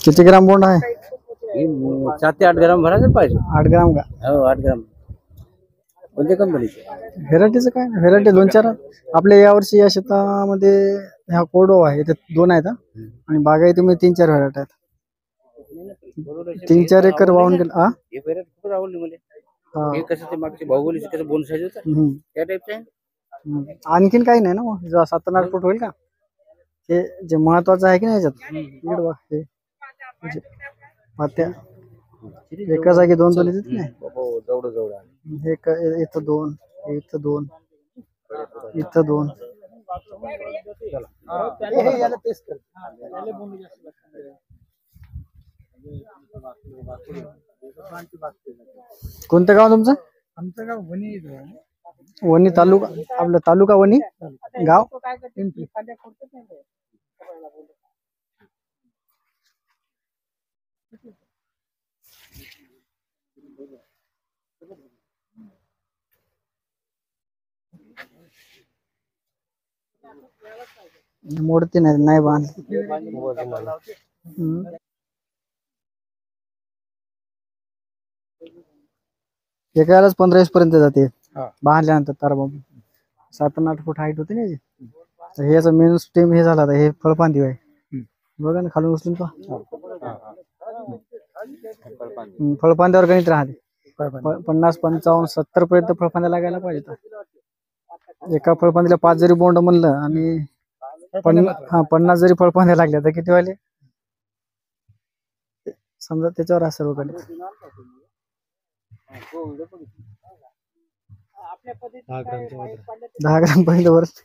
किती ग्राम बोंड आहे? 7 ते 8 ग्राम भरायचं पाहिजे. 8 ग्राम का? हो 8 ग्राम. कोणत्या कंपनीचे? व्हेरायटीचं काय? व्हेरायटी 2-4 आपल्या यावर्षी या शेतामध्ये ह्या कोरडो आहे ते 2 आहेत आणि बागायतीमध्ये 3-4 व्हेरायटी आहेत. 3-4 एकर वाहून गेला. हे व्हेरायटी खूप आवडली मला. हे कसं ते मागचे बाहुबली कसं बोन साईज होता त्या टाईपचं आहे. आणखीन काही नाही ना मग 7-8 फूट होईल का? हे जे महत्वाचं आहे की नाही याच्यात इकडे बघ हे पात्या एका जागी 2 येतात नाही. हे इथं 2 इथं 2 इथं 2. कोणतं गाव तुमचं? आमचं गाव वणी. वणी तालुका आपला तालुका वणी गाव. मोडते नाही बांध. एकालाच 15-20 पर्यंत जाते बांधल्यानंतर तार बांबू. 7-8 फूट हाईट होती ना. तर हे याचा मेन स्टेम हे झाला हे फळपांदी आहे बघा ना खालून उचलून पहा. फळपांद्यावर गणित राहते 50, 55, 70 पर्यंत फळपांद्या लागायला पाहिजे. एका फळपांदीला 5 जरी बोंड म्हणलं आणि 50 जरी फळपांद्या लागल्या तर किती व्हायले समजा त्याच्यावर असर वगैरे. 10 ग्राम पहिलं वर्ष.